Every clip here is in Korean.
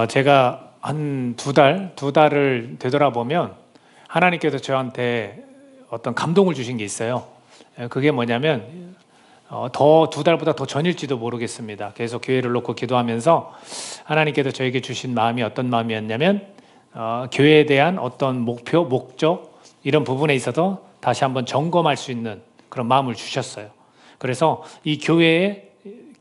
제가 한 두 달을 되돌아보면 하나님께서 저한테 어떤 감동을 주신 게 있어요. 그게 뭐냐면 더 두 달보다 더 전일지도 모르겠습니다. 계속 교회를 놓고 기도하면서 하나님께서 저에게 주신 마음이 어떤 마음이었냐면 교회에 대한 어떤 목표, 목적 이런 부분에 있어서 다시 한번 점검할 수 있는 그런 마음을 주셨어요. 그래서 이 교회의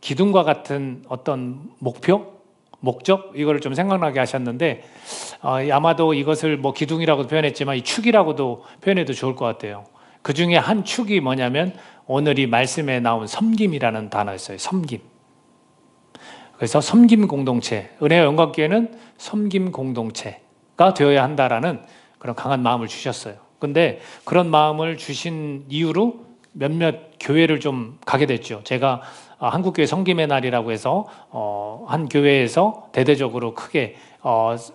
기둥과 같은 어떤 목표, 목적 이거를 좀 생각나게 하셨는데 아마도 이것을 뭐 기둥이라고도 표현했지만 이 축이라고도 표현해도 좋을 것 같아요. 그 중에 한 축이 뭐냐면 오늘 이 말씀에 나온 섬김이라는 단어였어요. 섬김. 그래서 섬김 공동체, 은혜와 영광교회는 섬김 공동체가 되어야 한다라는 그런 강한 마음을 주셨어요. 근데 그런 마음을 주신 이유로 몇몇 교회를 좀 가게 됐죠. 제가 한국교회 섬김의 날이라고 해서 한 교회에서 대대적으로 크게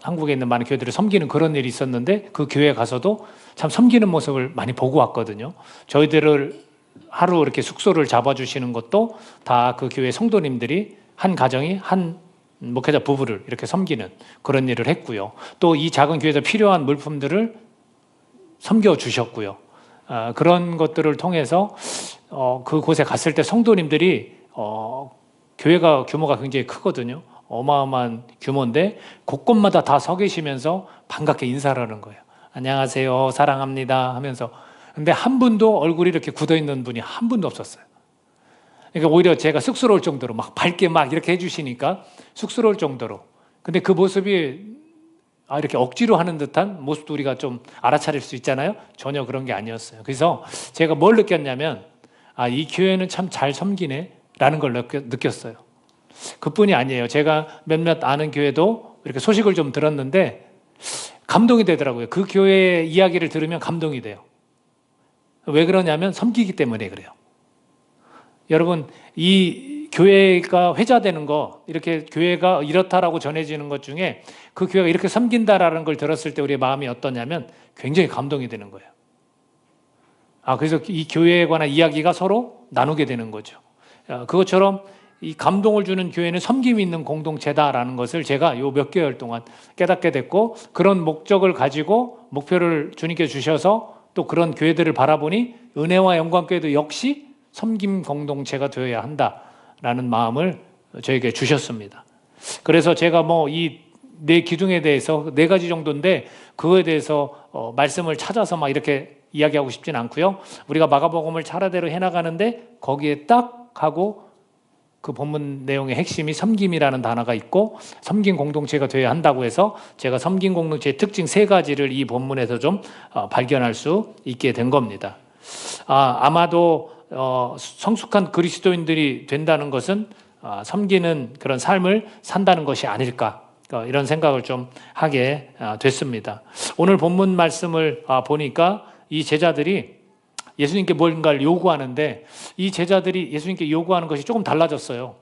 한국에 있는 많은 교회들을 섬기는 그런 일이 있었는데 그 교회에 가서도 참 섬기는 모습을 많이 보고 왔거든요. 저희들을 하루 이렇게 숙소를 잡아주시는 것도 다 그 교회 성도님들이 한 가정이 한 목회자 부부를 이렇게 섬기는 그런 일을 했고요. 또 이 작은 교회에서 필요한 물품들을 섬겨주셨고요. 그런 것들을 통해서 그곳에 갔을 때 성도님들이 교회가 규모가 굉장히 크거든요. 어마어마한 규모인데 곳곳마다 다 서 계시면서 반갑게 인사를 하는 거예요. 안녕하세요, 사랑합니다 하면서. 근데 한 분도 얼굴이 이렇게 굳어있는 분이 한 분도 없었어요. 그러니까 오히려 제가 쑥스러울 정도로 막 밝게 막 이렇게 해주시니까 쑥스러울 정도로. 근데 그 모습이 이렇게 억지로 하는 듯한 모습도 우리가 좀 알아차릴 수 있잖아요. 전혀 그런 게 아니었어요. 그래서 제가 뭘 느꼈냐면 이 교회는 참 잘 섬기네 라는 걸 느꼈어요. 그뿐이 아니에요. 제가 몇몇 아는 교회도 이렇게 소식을 좀 들었는데 감동이 되더라고요. 그 교회의 이야기를 들으면 감동이 돼요. 왜 그러냐면 섬기기 때문에 그래요. 여러분, 이 교회가 회자되는 거, 이렇게 교회가 이렇다라고 전해지는 것 중에 그 교회가 이렇게 섬긴다라는 걸 들었을 때 우리의 마음이 어떠냐면 굉장히 감동이 되는 거예요. 그래서 이 교회에 관한 이야기가 서로 나누게 되는 거죠. 그것처럼 이 감동을 주는 교회는 섬김이 있는 공동체다라는 것을 제가 요 몇 개월 동안 깨닫게 됐고, 그런 목적을 가지고 목표를 주님께 주셔서 또 그런 교회들을 바라보니 은혜와 영광교회도 역시 섬김 공동체가 되어야 한다라는 마음을 저에게 주셨습니다. 그래서 제가 이 네 기둥에 대해서 4가지 정도인데 그거에 대해서 말씀을 찾아서 막 이렇게 이야기하고 싶진 않고요. 우리가 마가복음을 차례대로 해나가는데 거기에 딱 하고 그 본문 내용의 핵심이 섬김이라는 단어가 있고 섬김 공동체가 되어야 한다고 해서 제가 섬김 공동체의 특징 3가지를 이 본문에서 좀 발견할 수 있게 된 겁니다. 아마도 성숙한 그리스도인들이 된다는 것은 섬기는 그런 삶을 산다는 것이 아닐까, 이런 생각을 좀 하게 됐습니다. 오늘 본문 말씀을 보니까 이 제자들이 예수님께 뭔가를 요구하는데 이 제자들이 예수님께 요구하는 것이 조금 달라졌어요.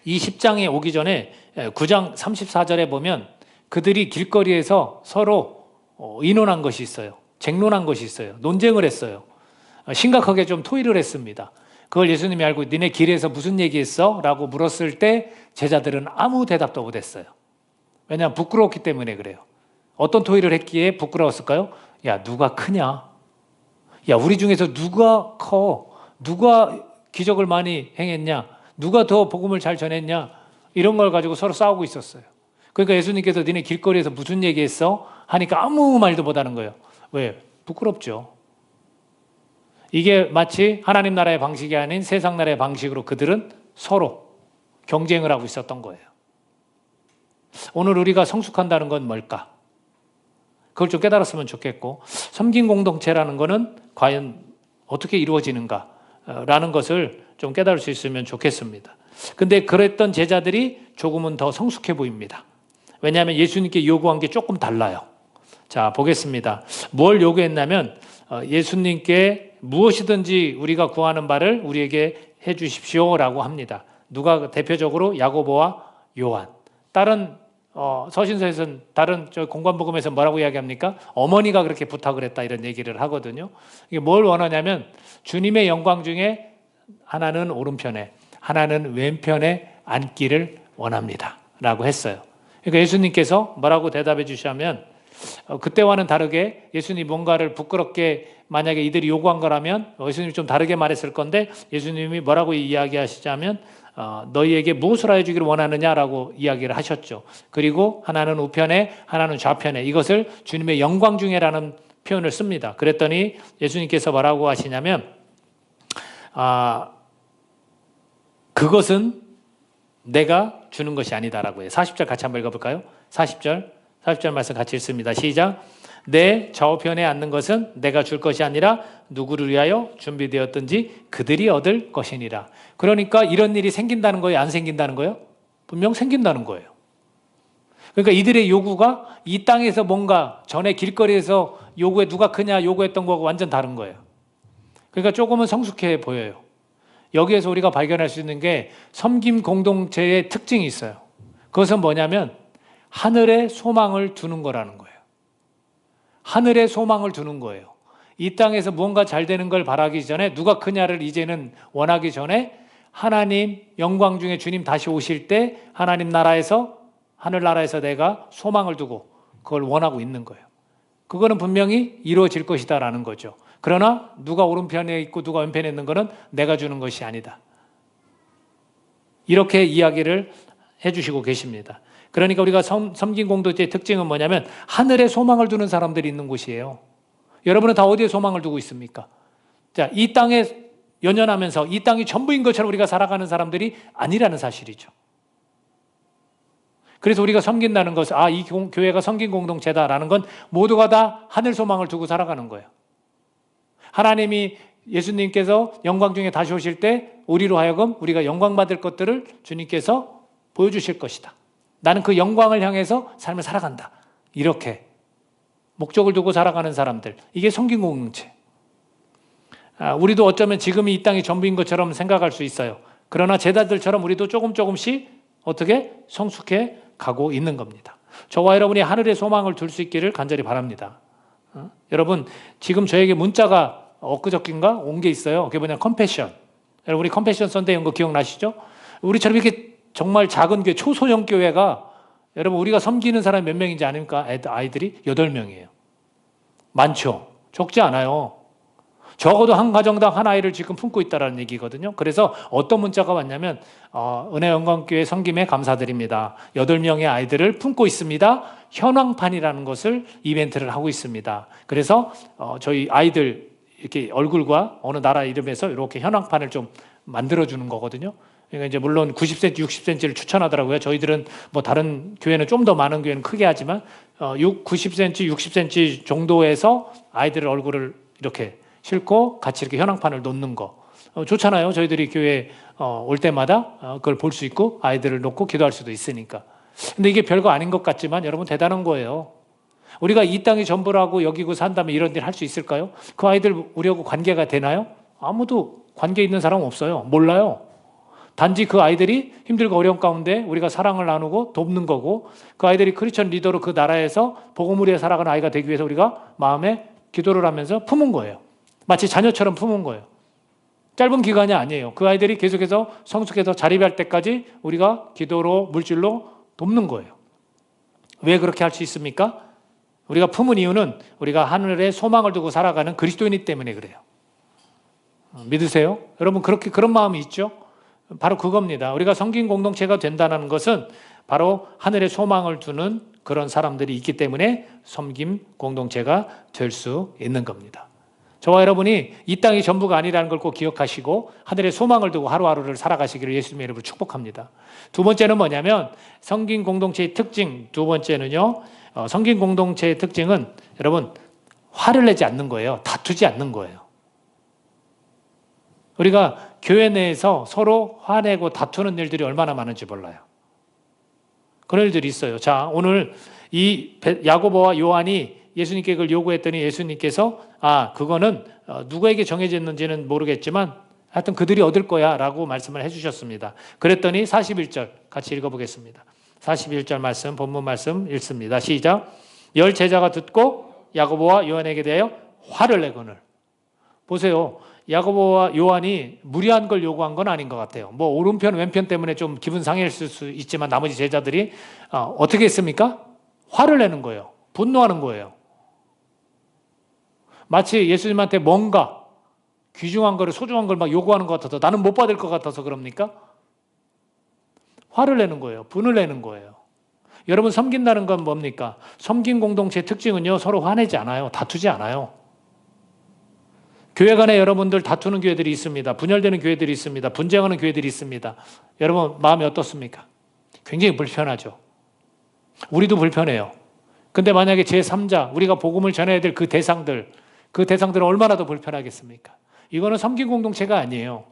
이 10장에 오기 전에 9장 34절에 보면 그들이 길거리에서 서로 의논한 것이 있어요. 쟁론한 것이 있어요. 논쟁을 했어요. 심각하게 좀 토의를 했습니다. 그걸 예수님이 알고 니네 길에서 무슨 얘기했어? 라고 물었을 때 제자들은 아무 대답도 못했어요. 왜냐하면 부끄러웠기 때문에 그래요. 어떤 토의를 했기에 부끄러웠을까요? 야, 누가 크냐? 야, 우리 중에서 누가 커? 누가 기적을 많이 행했냐? 누가 더 복음을 잘 전했냐? 이런 걸 가지고 서로 싸우고 있었어요. 그러니까 예수님께서 니네 길거리에서 무슨 얘기했어? 하니까 아무 말도 못하는 거예요. 왜? 부끄럽죠. 이게 마치 하나님 나라의 방식이 아닌 세상 나라의 방식으로 그들은 서로 경쟁을 하고 있었던 거예요. 오늘 우리가 성숙한다는 건 뭘까? 그걸 좀 깨달았으면 좋겠고, 섬김 공동체라는 거는 과연 어떻게 이루어지는가라는 것을 좀 깨달을 수 있으면 좋겠습니다. 근데 그랬던 제자들이 조금은 더 성숙해 보입니다. 왜냐하면 예수님께 요구한 게 조금 달라요. 자, 보겠습니다. 뭘 요구했냐면 예수님께 무엇이든지 우리가 구하는 바를 우리에게 해 주십시오라고 합니다. 누가 대표적으로 야고보와 요한. 다른 서신서에서는 다른 공관복음에서 뭐라고 이야기합니까? 어머니가 그렇게 부탁을 했다 이런 얘기를 하거든요. 이게 뭘 원하냐면 주님의 영광 중에 하나는 오른편에 하나는 왼편에 앉기를 원합니다 라고 했어요. 그러니까 예수님께서 뭐라고 대답해 주시냐면 그때와는 다르게 예수님이 뭔가를 부끄럽게 만약에 이들이 요구한 거라면 예수님이 좀 다르게 말했을 건데 예수님이 뭐라고 이야기하시자면 너희에게 무엇을 하여 주기를 원하느냐라고 이야기를 하셨죠. 그리고 하나는 우편에 하나는 좌편에 이것을 주님의 영광 중에라는 표현을 씁니다. 그랬더니 예수님께서 뭐라고 하시냐면 그것은 내가 주는 것이 아니다라고 해요. 40절 같이 한번 읽어볼까요? 40절 말씀 같이 읽습니다. 시작. 내 좌우편에 앉는 것은 내가 줄 것이 아니라 누구를 위하여 준비되었든지 그들이 얻을 것이니라. 그러니까 이런 일이 생긴다는 거예요? 안 생긴다는 거예요? 분명 생긴다는 거예요. 그러니까 이들의 요구가 이 땅에서 뭔가 전에 길거리에서 요구에 누가 크냐 요구했던 거하고 완전 다른 거예요. 그러니까 조금은 성숙해 보여요. 여기에서 우리가 발견할 수 있는 게 섬김 공동체의 특징이 있어요. 그것은 뭐냐면 하늘에 소망을 두는 거라는 거예요. 하늘에 소망을 두는 거예요. 이 땅에서 무언가 잘 되는 걸 바라기 전에 누가 크냐를 이제는 원하기 전에 하나님 영광 중에 주님 다시 오실 때 하나님 나라에서 하늘나라에서 내가 소망을 두고 그걸 원하고 있는 거예요. 그거는 분명히 이루어질 것이다라는 거죠. 그러나 누가 오른편에 있고 누가 왼편에 있는 것은 내가 주는 것이 아니다. 이렇게 이야기를 해주시고 계십니다. 그러니까 우리가 섬긴 공동체의 특징은 뭐냐면 하늘에 소망을 두는 사람들이 있는 곳이에요. 여러분은 다 어디에 소망을 두고 있습니까? 자, 이 땅에 연연하면서 이 땅이 전부인 것처럼 우리가 살아가는 사람들이 아니라는 사실이죠. 그래서 우리가 섬긴다는 것은 이 교회가 섬긴 공동체다라는 건 모두가 다 하늘 소망을 두고 살아가는 거예요. 하나님이 예수님께서 영광 중에 다시 오실 때 우리로 하여금 우리가 영광 받을 것들을 주님께서 보여주실 것이다. 나는 그 영광을 향해서 삶을 살아간다. 이렇게 목적을 두고 살아가는 사람들. 이게 섬긴 공동체. 우리도 어쩌면 지금이 이 땅이 전부인 것처럼 생각할 수 있어요. 그러나 제자들처럼 우리도 조금씩 어떻게 성숙해 가고 있는 겁니다. 저와 여러분이 하늘의 소망을 둘 수 있기를 간절히 바랍니다. 여러분 지금 저에게 문자가 엊그저께인가 온 게 있어요. 그게 뭐냐 컴패션. 여러분 우리 컴패션 선대 온 거 기억나시죠? 우리처럼 이렇게 정말 작은 교회 초소형 교회가 여러분 우리가 섬기는 사람이 몇 명인지 아닙니까? 아이들이 8명이에요. 많죠? 적지 않아요. 적어도 한 가정당 한 아이를 지금 품고 있다는 얘기거든요. 그래서 어떤 문자가 왔냐면 은혜영광교회 섬김에 감사드립니다. 8명의 아이들을 품고 있습니다. 현황판이라는 것을 이벤트를 하고 있습니다. 그래서 저희 아이들 이렇게 얼굴과 어느 나라 이름에서 이렇게 현황판을 좀 만들어주는 거거든요. 그러니까 이제 물론 90cm, 60cm를 추천하더라고요. 저희들은 뭐 다른 교회는 좀 더 많은 교회는 크게 하지만 90cm, 60cm 정도에서 아이들 얼굴을 이렇게 싣고 같이 이렇게 현황판을 놓는 거 좋잖아요. 저희들이 교회 올 때마다 그걸 볼 수 있고 아이들을 놓고 기도할 수도 있으니까. 근데 이게 별거 아닌 것 같지만 여러분 대단한 거예요. 우리가 이 땅이 전부라고 여기고 산다면 이런 일 할 수 있을까요? 그 아이들 우리하고 관계가 되나요? 아무도 관계 있는 사람은 없어요. 몰라요. 단지 그 아이들이 힘들고 어려운 가운데 우리가 사랑을 나누고 돕는 거고 그 아이들이 크리스천 리더로 그 나라에서 복음을 위해 살아가는 아이가 되기 위해서 우리가 마음에 기도를 하면서 품은 거예요. 마치 자녀처럼 품은 거예요. 짧은 기간이 아니에요. 그 아이들이 계속해서 성숙해서 자립할 때까지 우리가 기도로 물질로 돕는 거예요. 왜 그렇게 할 수 있습니까? 우리가 품은 이유는 우리가 하늘에 소망을 두고 살아가는 그리스도인이기 때문에 그래요. 믿으세요? 여러분 그런 마음이 있죠? 바로 그겁니다. 우리가 섬긴 공동체가 된다는 것은 바로 하늘에 소망을 두는 그런 사람들이 있기 때문에 섬김 공동체가 될 수 있는 겁니다. 저와 여러분이 이 땅이 전부가 아니라는 걸 꼭 기억하시고 하늘에 소망을 두고 하루하루를 살아가시기를 예수님의 이름으로 축복합니다. 두 번째는 뭐냐면 섬긴 공동체의 특징 두 번째는요. 섬긴 공동체의 특징은 여러분 화를 내지 않는 거예요. 다투지 않는 거예요. 우리가 교회 내에서 서로 화내고 다투는 일들이 얼마나 많은지 몰라요. 그런 일들이 있어요. 자, 오늘 이 야고보와 요한이 예수님께 그걸 요구했더니 예수님께서 그거는 누구에게 정해졌는지는 모르겠지만 하여튼 그들이 얻을 거야 라고 말씀을 해주셨습니다. 그랬더니 41절 같이 읽어보겠습니다. 41절 말씀 본문 말씀 읽습니다. 시작. 10 제자가 듣고 야고보와 요한에게 대하여 화를 내거늘. 보세요. 야고보와 요한이 무리한 걸 요구한 건 아닌 것 같아요. 뭐 오른편 왼편 때문에 좀 기분 상했을 수 있지만 나머지 제자들이 어떻게 했습니까? 화를 내는 거예요. 분노하는 거예요. 마치 예수님한테 뭔가 귀중한 거를 소중한 걸 막 요구하는 것 같아서 나는 못 받을 것 같아서 그럽니까? 화를 내는 거예요. 분을 내는 거예요. 여러분 섬긴다는 건 뭡니까? 섬긴 공동체의 특징은요, 서로 화내지 않아요. 다투지 않아요. 교회 간에 여러분들 다투는 교회들이 있습니다. 분열되는 교회들이 있습니다. 분쟁하는 교회들이 있습니다. 여러분 마음이 어떻습니까? 굉장히 불편하죠. 우리도 불편해요. 근데 만약에 제3자, 우리가 복음을 전해야 될 그 대상들은 얼마나 더 불편하겠습니까? 이거는 섬긴 공동체가 아니에요.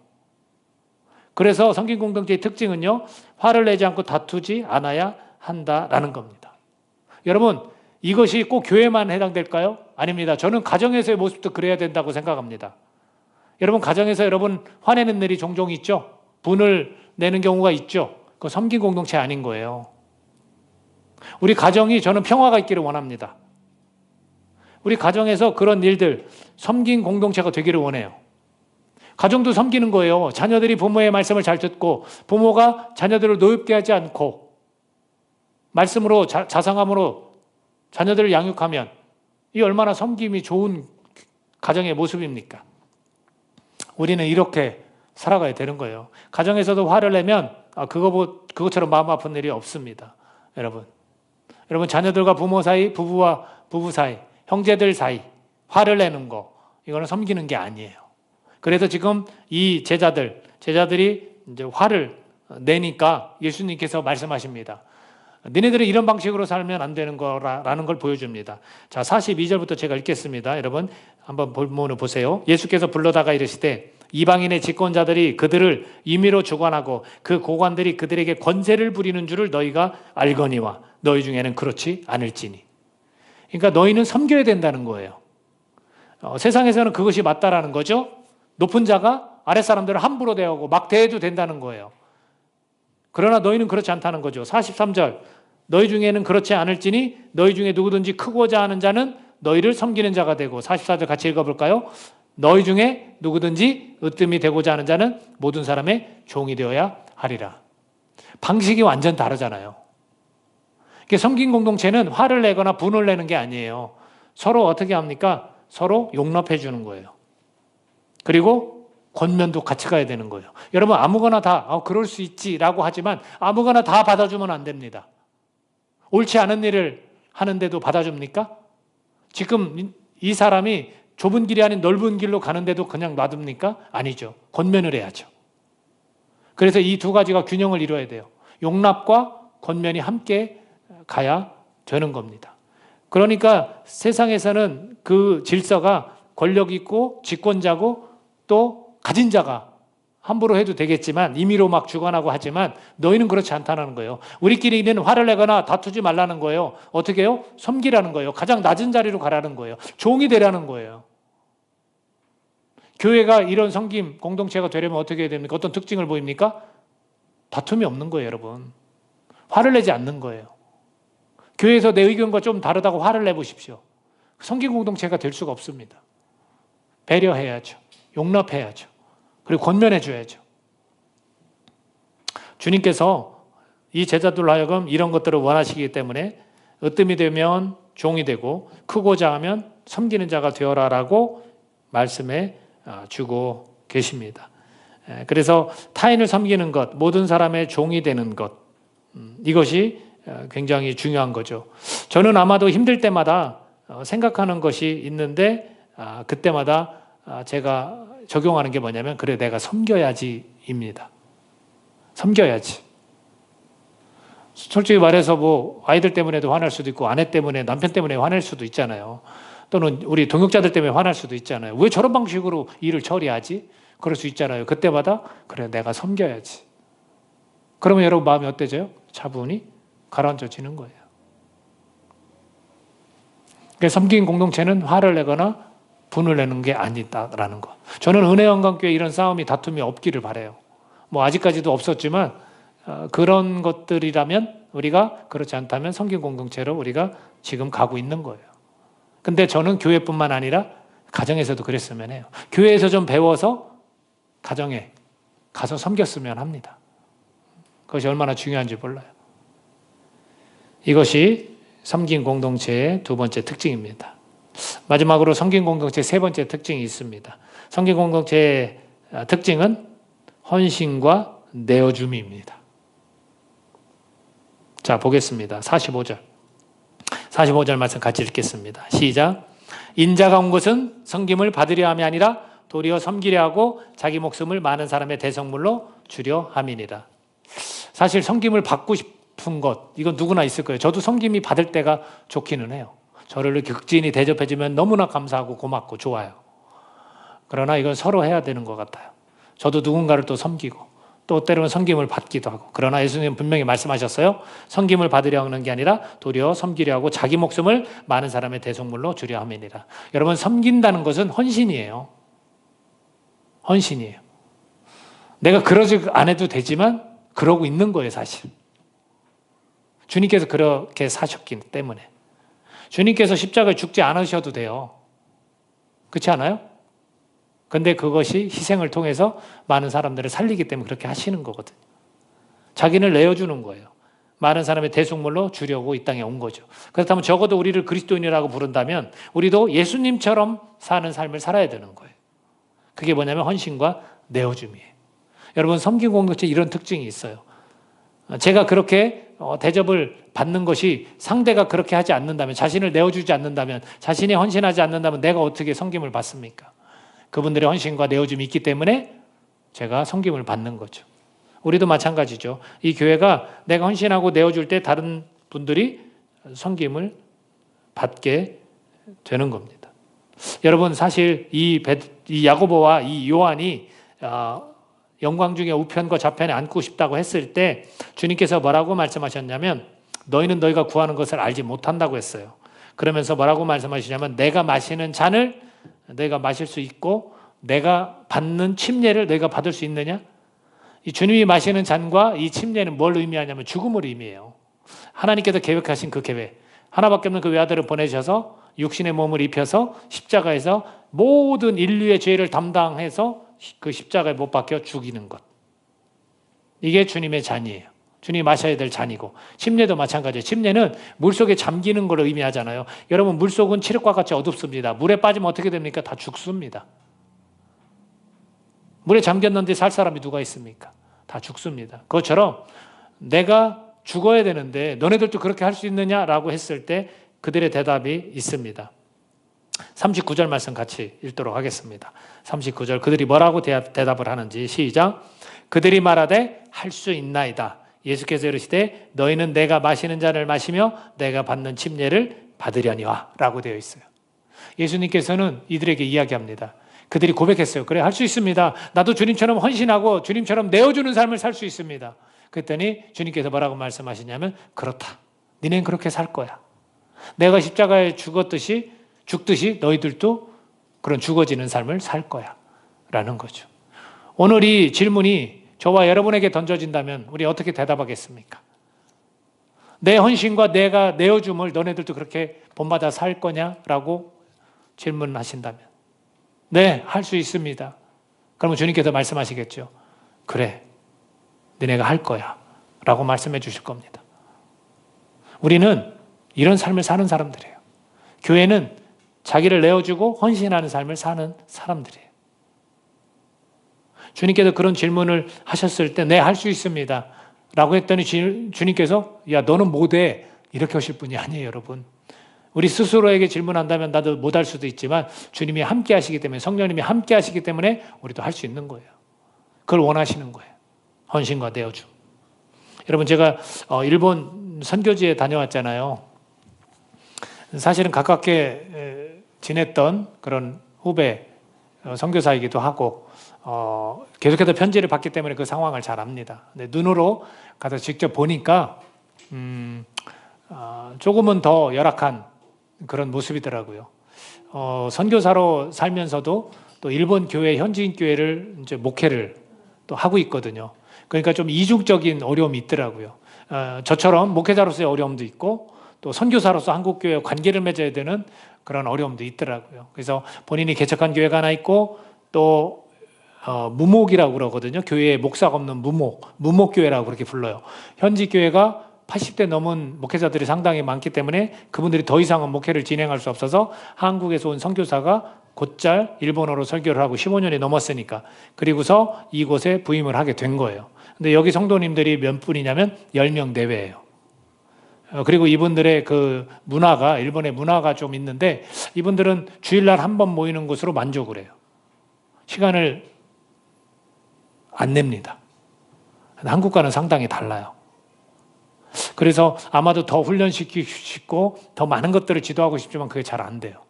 그래서 섬긴 공동체의 특징은요, 화를 내지 않고 다투지 않아야 한다라는 겁니다. 여러분, 이것이 꼭 교회만 해당될까요? 아닙니다. 저는 가정에서의 모습도 그래야 된다고 생각합니다. 여러분, 가정에서 여러분 화내는 일이 종종 있죠? 분을 내는 경우가 있죠? 그건 섬긴 공동체 아닌 거예요. 우리 가정이 저는 평화가 있기를 원합니다. 우리 가정에서 그런 일들, 섬긴 공동체가 되기를 원해요. 가정도 섬기는 거예요. 자녀들이 부모의 말씀을 잘 듣고 부모가 자녀들을 노엽게 하지 않고 말씀으로 자상함으로 자녀들을 양육하면 이 얼마나 섬김이 좋은 가정의 모습입니까? 우리는 이렇게 살아가야 되는 거예요. 가정에서도 화를 내면 그것처럼 마음 아픈 일이 없습니다. 여러분 자녀들과 부모 사이, 부부와 부부 사이, 형제들 사이 화를 내는 거, 이거는 섬기는 게 아니에요. 그래서 지금 이 제자들이 이제 화를 내니까 예수님께서 말씀하십니다. 너네들은 이런 방식으로 살면 안 되는 거라는 걸 보여줍니다. 자, 42절부터 제가 읽겠습니다. 여러분 한번 본문을 보세요. 예수께서 불러다가 이르시되 이방인의 집권자들이 그들을 임의로 주관하고 그 고관들이 그들에게 권세를 부리는 줄을 너희가 알거니와 너희 중에는 그렇지 않을지니. 그러니까 너희는 섬겨야 된다는 거예요. 세상에서는 그것이 맞다라는 거죠. 높은 자가 아랫사람들을 함부로 대하고 막 대해도 된다는 거예요. 그러나 너희는 그렇지 않다는 거죠. 43절 너희 중에는 그렇지 않을지니 너희 중에 누구든지 크고자 하는 자는 너희를 섬기는 자가 되고, 44절 같이 읽어볼까요? 너희 중에 누구든지 으뜸이 되고자 하는 자는 모든 사람의 종이 되어야 하리라. 방식이 완전 다르잖아요. 섬긴 공동체는 화를 내거나 분을 내는 게 아니에요. 서로 어떻게 합니까? 서로 용납해 주는 거예요. 그리고 권면도 같이 가야 되는 거예요. 여러분 아무거나 다 그럴 수 있지라고 하지만 아무거나 다 받아주면 안 됩니다. 옳지 않은 일을 하는데도 받아줍니까? 지금 이 사람이 좁은 길이 아닌 넓은 길로 가는데도 그냥 놔둡니까? 아니죠. 권면을 해야죠. 그래서 이 두 가지가 균형을 이루어야 돼요. 용납과 권면이 함께 가야 되는 겁니다. 그러니까 세상에서는 그 질서가 권력 있고 집권자고 또 가진 자가 함부로 해도 되겠지만 임의로 막 주관하고 하지만 너희는 그렇지 않다는 거예요. 우리끼리는 화를 내거나 다투지 말라는 거예요. 어떻게 해요? 섬기라는 거예요. 가장 낮은 자리로 가라는 거예요. 종이 되라는 거예요. 교회가 이런 섬김 공동체가 되려면 어떻게 해야 됩니까? 어떤 특징을 보입니까? 다툼이 없는 거예요, 여러분. 화를 내지 않는 거예요. 교회에서 내 의견과 좀 다르다고 화를 내보십시오. 섬김 공동체가 될 수가 없습니다. 배려해야죠. 용납해야죠. 그리고 권면해 줘야죠. 주님께서 이 제자들로 하여금 이런 것들을 원하시기 때문에 으뜸이 되면 종이 되고 크고자 하면 섬기는 자가 되어라라고 말씀해 주고 계십니다. 그래서 타인을 섬기는 것, 모든 사람의 종이 되는 것, 이것이 굉장히 중요한 거죠. 저는 아마도 힘들 때마다 생각하는 것이 있는데 그때마다 제가 적용하는 게 뭐냐면 그래 내가 섬겨야지입니다. 섬겨야지. 솔직히 말해서 뭐 아이들 때문에도 화날 수도 있고 아내 때문에 남편 때문에 화낼 수도 있잖아요. 또는 우리 동역자들 때문에 화날 수도 있잖아요. 왜 저런 방식으로 일을 처리하지? 그럴 수 있잖아요. 그때마다 그래 내가 섬겨야지. 그러면 여러분 마음이 어때져요? 차분히 가라앉아지는 거예요. 그래서 섬긴 공동체는 화를 내거나 분을 내는 게 아니다라는 거. 저는 은혜영광교회 이런 싸움이 다툼이 없기를 바라요. 뭐 아직까지도 없었지만 그런 것들이라면 우리가 그렇지 않다면 섬긴 공동체로 우리가 지금 가고 있는 거예요. 근데 저는 교회뿐만 아니라 가정에서도 그랬으면 해요. 교회에서 좀 배워서 가정에 가서 섬겼으면 합니다. 그것이 얼마나 중요한지 몰라요. 이것이 섬긴 공동체의 두 번째 특징입니다. 마지막으로 섬긴 공동체의 세 번째 특징이 있습니다. 섬긴 공동체의 특징은 헌신과 내어줌입니다. 자, 보겠습니다. 45절 말씀 같이 읽겠습니다. 시작. 인자가 온 것은 섬김을 받으려 함이 아니라 도리어 섬기려 하고 자기 목숨을 많은 사람의 대성물로 주려 함이니라. 사실 섬김을 받고 싶은 것, 이건 누구나 있을 거예요. 저도 섬김이 받을 때가 좋기는 해요. 저를 이렇게 극진히 대접해주면 너무나 감사하고 고맙고 좋아요. 그러나 이건 서로 해야 되는 것 같아요. 저도 누군가를 또 섬기고 또 때로는 섬김을 받기도 하고. 그러나 예수님 분명히 말씀하셨어요. 섬김을 받으려 하는 게 아니라 도리어 섬기려 하고 자기 목숨을 많은 사람의 대속물로 주려 함이니라. 여러분, 섬긴다는 것은 헌신이에요. 헌신이에요. 내가 그러지 안 해도 되지만 그러고 있는 거예요, 사실. 주님께서 그렇게 사셨기 때문에. 주님께서 십자가에 죽지 않으셔도 돼요. 그렇지 않아요? 근데 그것이 희생을 통해서 많은 사람들을 살리기 때문에 그렇게 하시는 거거든요. 자기를 내어주는 거예요. 많은 사람의 대속물로 주려고 이 땅에 온 거죠. 그렇다면 적어도 우리를 그리스도인이라고 부른다면 우리도 예수님처럼 사는 삶을 살아야 되는 거예요. 그게 뭐냐면 헌신과 내어줌이에요. 여러분, 섬긴 공동체 이런 특징이 있어요. 제가 그렇게 대접을 받는 것이 상대가 그렇게 하지 않는다면, 자신을 내어주지 않는다면, 자신이 헌신하지 않는다면 내가 어떻게 섬김을 받습니까? 그분들의 헌신과 내어줌이 있기 때문에 제가 섬김을 받는 거죠. 우리도 마찬가지죠. 이 교회가 내가 헌신하고 내어줄 때 다른 분들이 섬김을 받게 되는 겁니다. 여러분, 사실 이 야고보와 이 요한이 영광 중에 우편과 좌편에 앉고 싶다고 했을 때 주님께서 뭐라고 말씀하셨냐면 너희는 너희가 구하는 것을 알지 못한다고 했어요. 그러면서 뭐라고 말씀하시냐면 내가 마시는 잔을 너희가 마실 수 있고 내가 받는 침례를 너희가 받을 수 있느냐? 이 주님이 마시는 잔과 이 침례는 뭘 의미하냐면 죽음을 의미해요. 하나님께서 계획하신 그 계획. 하나밖에 없는 그 외아들을 보내셔서 육신의 몸을 입혀서 십자가에서 모든 인류의 죄를 담당해서 그 십자가에 못 박혀 죽이는 것. 이게 주님의 잔이에요. 주님이 마셔야 될 잔이고, 침례도 마찬가지예요. 침례는 물속에 잠기는 걸 의미하잖아요. 여러분, 물속은 칠흑과 같이 어둡습니다. 물에 빠지면 어떻게 됩니까? 다 죽습니다. 물에 잠겼는데 살 사람이 누가 있습니까? 다 죽습니다. 그것처럼 내가 죽어야 되는데 너네들도 그렇게 할 수 있느냐라고 했을 때 그들의 대답이 있습니다. 39절 말씀 같이 읽도록 하겠습니다. 39절 그들이 뭐라고 대답을 하는지 시작. 그들이 말하되 할 수 있나이다. 예수께서 이르시되 너희는 내가 마시는 잔을 마시며 내가 받는 침례를 받으려니와 라고 되어 있어요. 예수님께서는 이들에게 이야기합니다. 그들이 고백했어요. 그래, 할 수 있습니다. 나도 주님처럼 헌신하고 주님처럼 내어주는 삶을 살 수 있습니다. 그랬더니 주님께서 뭐라고 말씀하시냐면 그렇다. 니네는 그렇게 살 거야. 내가 십자가에 죽듯이 너희들도 그런 죽어지는 삶을 살 거야 라는 거죠. 오늘 이 질문이 저와 여러분에게 던져진다면 우리 어떻게 대답하겠습니까? 내 헌신과 내가 내어줌을 너네들도 그렇게 본받아 살 거냐라고 질문하신다면 네, 할 수 있습니다. 그러면 주님께서 말씀하시겠죠. 그래, 너네가 할 거야 라고 말씀해 주실 겁니다. 우리는 이런 삶을 사는 사람들이에요. 교회는 자기를 내어주고 헌신하는 삶을 사는 사람들이에요. 주님께서 그런 질문을 하셨을 때 네, 할 수 있습니다 라고 했더니 주님께서 야, 너는 못해 이렇게 하실 분이 아니에요. 여러분, 우리 스스로에게 질문한다면 나도 못할 수도 있지만 주님이 함께 하시기 때문에, 성령님이 함께 하시기 때문에 우리도 할 수 있는 거예요. 그걸 원하시는 거예요. 헌신과 내어줌. 여러분, 제가 일본 선교지에 다녀왔잖아요. 사실은 가깝게 지냈던 그런 후배 선교사이기도 하고 계속해서 편지를 받기 때문에 그 상황을 잘 압니다. 근데 눈으로 가서 직접 보니까 조금은 더 열악한 그런 모습이더라고요. 선교사로 살면서도 또 일본 교회, 현지인 교회를 이제 목회를 또 하고 있거든요. 그러니까 좀 이중적인 어려움이 있더라고요. 저처럼 목회자로서의 어려움도 있고 또 선교사로서 한국 교회와 관계를 맺어야 되는 그런 어려움도 있더라고요. 그래서 본인이 개척한 교회가 하나 있고 또 무목이라고 그러거든요. 교회에 목사가 없는 무목교회라고 그렇게 불러요. 현지 교회가 80대 넘은 목회자들이 상당히 많기 때문에 그분들이 더 이상은 목회를 진행할 수 없어서 한국에서 온 선교사가 곧잘 일본어로 설교를 하고 15년이 넘었으니까 그리고서 이곳에 부임을 하게 된 거예요. 근데 여기 성도님들이 몇 분이냐면 10명 내외예요. 그리고 이분들의 그 문화가 일본의 문화가 좀 있는데 이분들은 주일날 한 번 모이는 곳으로 만족을 해요. 시간을 안 냅니다. 한국과는 상당히 달라요. 그래서 아마도 더 훈련시키고 싶고 더 많은 것들을 지도하고 싶지만 그게 잘 안 돼요.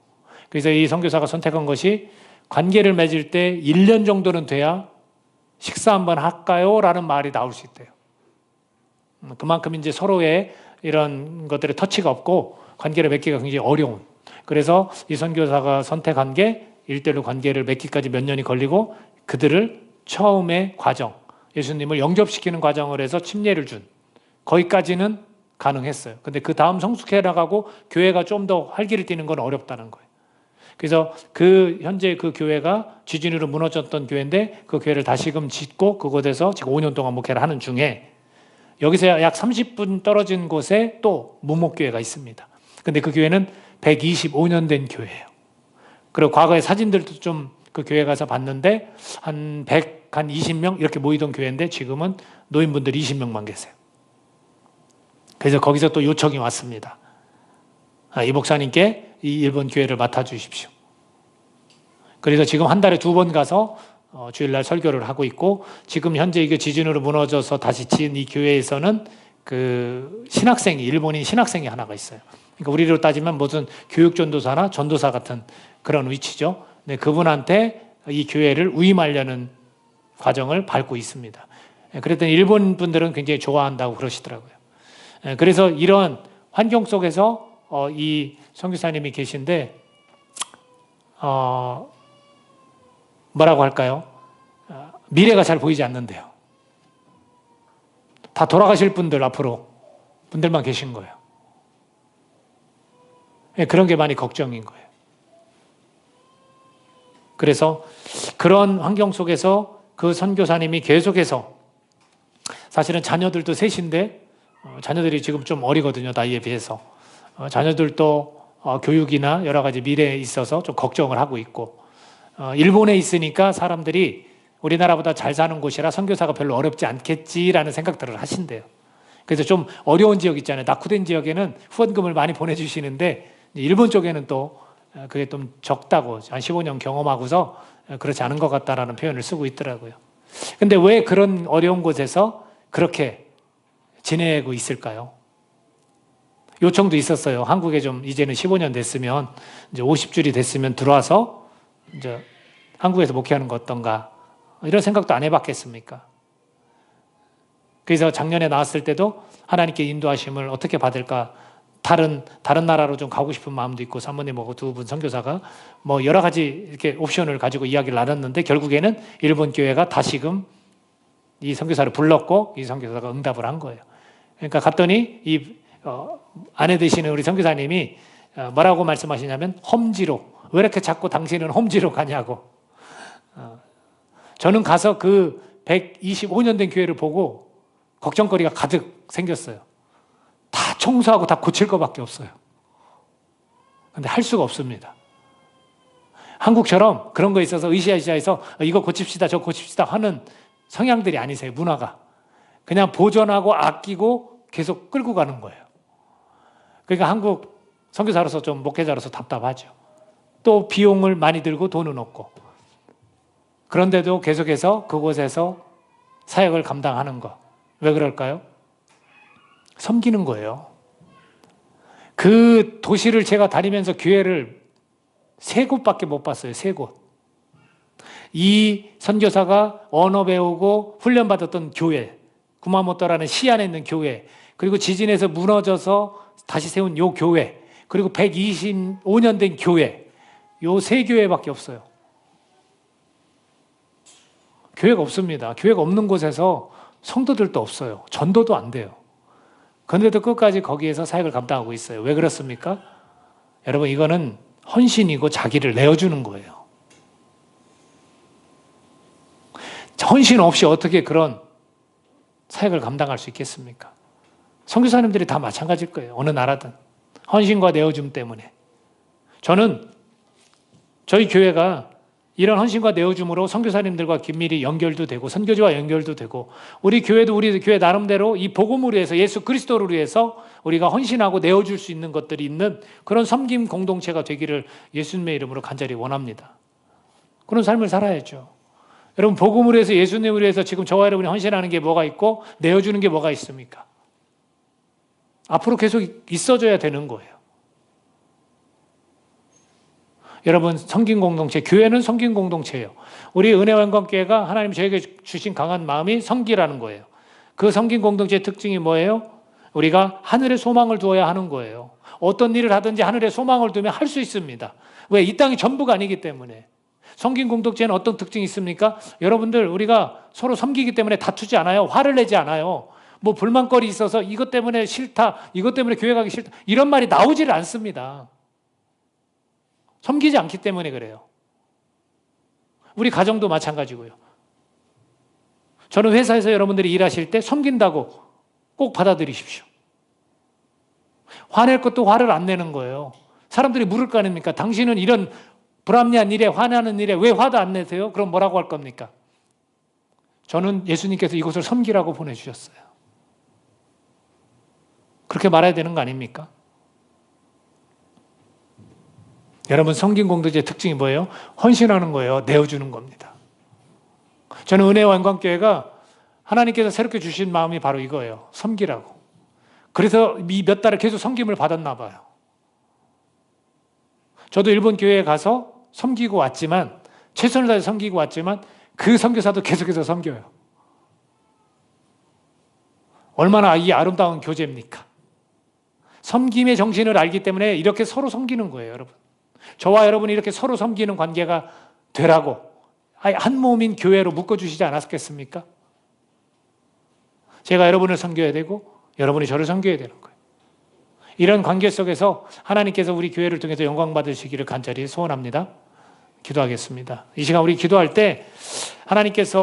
그래서 이 선교사가 선택한 것이 관계를 맺을 때 1년 정도는 돼야 식사 한번 할까요? 라는 말이 나올 수 있대요. 그만큼 이제 서로의 이런 것들의 터치가 없고 관계를 맺기가 굉장히 어려운. 그래서 이 선교사가 선택한 게 1대1로 관계를 맺기까지 몇 년이 걸리고 그들을 처음의 과정, 예수님을 영접시키는 과정을 해서 침례를 준 거기까지는 가능했어요. 근데 그 다음 성숙해 나가고 교회가 좀 더 활기를 띠는 건 어렵다는 거예요. 그래서 현재 그 교회가 지진으로 무너졌던 교회인데 그 교회를 다시금 짓고 그곳에서 지금 5년 동안 목회를 하는 중에 여기서 약 30분 떨어진 곳에 또 무목교회가 있습니다. 근데 그 교회는 125년 된 교회예요. 그리고 과거의 사진들도 좀 그 교회 가서 봤는데 한 20명 이렇게 모이던 교회인데 지금은 노인분들 20명만 계세요. 그래서 거기서 또 요청이 왔습니다. 이 목사님께 이 일본 교회를 맡아주십시오. 그래서 지금 한 달에 2번 가서 주일날 설교를 하고 있고 지금 현재 이게 지진으로 무너져서 다시 지은 이 교회에서는 그 일본인 신학생이 하나가 있어요. 그러니까 우리로 따지면 무슨 교육전도사나 전도사 같은 그런 위치죠. 네, 그분한테 이 교회를 위임하려는 과정을 밟고 있습니다. 그랬더니 일본 분들은 굉장히 좋아한다고 그러시더라고요. 그래서 이런 환경 속에서 이 선교사님이 계신데 뭐라고 할까요? 미래가 잘 보이지 않는데요. 다 돌아가실 분들 앞으로 분들만 계신 거예요. 그런 게 많이 걱정인 거예요. 그래서 그런 환경 속에서 그 선교사님이 계속해서 사실은 자녀들도 셋인데 자녀들이 지금 좀 어리거든요. 나이에 비해서. 자녀들도 교육이나 여러 가지 미래에 있어서 좀 걱정을 하고 있고 일본에 있으니까 사람들이 우리나라보다 잘 사는 곳이라 선교사가 별로 어렵지 않겠지라는 생각들을 하신대요. 그래서 좀 어려운 지역 있잖아요. 낙후된 지역에는 후원금을 많이 보내주시는데 일본 쪽에는 또 그게 좀 적다고 한 15년 경험하고서 그렇지 않은 것 같다라는 표현을 쓰고 있더라고요. 근데 왜 그런 어려운 곳에서 그렇게 지내고 있을까요? 요청도 있었어요. 한국에 좀 이제는 15년 됐으면 이제 50줄이 됐으면 들어와서 이제 한국에서 목회하는 거 어떤가 이런 생각도 안 해봤겠습니까? 그래서 작년에 나왔을 때도 하나님께 인도하심을 어떻게 받을까 다른 나라로 좀 가고 싶은 마음도 있고 사모님하고 2분 선교사가 뭐 여러 가지 이렇게 옵션을 가지고 이야기를 나눴는데 결국에는 일본 교회가 다시금 이 선교사를 불렀고 이 선교사가 응답을 한 거예요. 그러니까 갔더니 이 아내 되시는 우리 선교사님이 뭐라고 말씀하시냐면 험지로 왜 이렇게 자꾸 당신은 험지로 가냐고. 저는 가서 그 125년 된 교회를 보고 걱정거리가 가득 생겼어요. 다 청소하고 다 고칠 것밖에 없어요. 근데 할 수가 없습니다. 한국처럼 그런 거에 있어서 으쌰으쌰해서 이거 고칩시다 저거 고칩시다 하는 성향들이 아니세요. 문화가. 그냥 보존하고 아끼고 계속 끌고 가는 거예요. 그러니까 한국 선교사로서 좀 목회자로서 답답하죠. 또 비용을 많이 들고 돈은 없고 그런데도 계속해서 그곳에서 사역을 감당하는 거. 왜 그럴까요? 섬기는 거예요. 그 도시를 제가 다니면서 교회를 3곳밖에 못 봤어요. 3곳. 이 선교사가 언어 배우고 훈련받았던 교회, 구마모토라는 시 안에 있는 교회, 그리고 지진에서 무너져서 다시 세운 요 교회, 그리고 125년 된 교회, 요 3교회밖에 없어요. 교회가 없습니다. 교회가 없는 곳에서 성도들도 없어요. 전도도 안 돼요. 그런데도 끝까지 거기에서 사역을 감당하고 있어요. 왜 그렇습니까? 여러분 이거는 헌신이고 자기를 내어주는 거예요. 헌신 없이 어떻게 그런 사역을 감당할 수 있겠습니까? 선교사님들이 다 마찬가지일 거예요. 어느 나라든. 헌신과 내어줌 때문에. 저는 저희 교회가 이런 헌신과 내어줌으로 선교사님들과 긴밀히 연결도 되고 선교지와 연결도 되고 우리 교회도 우리 교회 나름대로 이 복음을 위해서 예수 그리스도를 위해서 우리가 헌신하고 내어줄 수 있는 것들이 있는 그런 섬김 공동체가 되기를 예수님의 이름으로 간절히 원합니다. 그런 삶을 살아야죠. 여러분 복음을 위해서 예수님을 위해서 지금 저와 여러분이 헌신하는 게 뭐가 있고 내어주는 게 뭐가 있습니까? 앞으로 계속 있어줘야 되는 거예요. 여러분 섬김 공동체, 교회는 섬김 공동체예요. 우리 은혜와 영광교회가 하나님 저에게 주신 강한 마음이 섬기라는 거예요. 그 섬김 공동체의 특징이 뭐예요? 우리가 하늘에 소망을 두어야 하는 거예요. 어떤 일을 하든지 하늘에 소망을 두면 할 수 있습니다. 왜? 이 땅이 전부가 아니기 때문에. 섬김 공동체는 어떤 특징이 있습니까? 여러분들 우리가 서로 섬기기 때문에 다투지 않아요. 화를 내지 않아요. 뭐 불만거리 있어서 이것 때문에 싫다, 이것 때문에 교회 가기 싫다 이런 말이 나오지를 않습니다. 섬기지 않기 때문에 그래요. 우리 가정도 마찬가지고요. 저는 회사에서 여러분들이 일하실 때 섬긴다고 꼭 받아들이십시오. 화낼 것도 화를 안 내는 거예요. 사람들이 물을 거 아닙니까? 당신은 이런 불합리한 일에 화나는 일에 왜 화도 안 내세요? 그럼 뭐라고 할 겁니까? 저는 예수님께서 이곳을 섬기라고 보내주셨어요. 그렇게 말해야 되는 거 아닙니까? 여러분 섬김 공동체의 특징이 뭐예요? 헌신하는 거예요. 내어주는 겁니다. 저는 은혜와 영광교회가 하나님께서 새롭게 주신 마음이 바로 이거예요. 섬기라고. 그래서 이 몇 달을 계속 섬김을 받았나 봐요. 저도 일본 교회에 가서 섬기고 왔지만 최선을 다해 섬기고 왔지만 그 선교사도 계속해서 섬겨요. 얼마나 이 아름다운 교제입니까? 섬김의 정신을 알기 때문에 이렇게 서로 섬기는 거예요, 여러분. 저와 여러분이 이렇게 서로 섬기는 관계가 되라고 한 몸인 교회로 묶어주시지 않았겠습니까? 제가 여러분을 섬겨야 되고 여러분이 저를 섬겨야 되는 거예요. 이런 관계 속에서 하나님께서 우리 교회를 통해서 영광 받으시기를 간절히 소원합니다. 기도하겠습니다. 이 시간 우리 기도할 때 하나님께서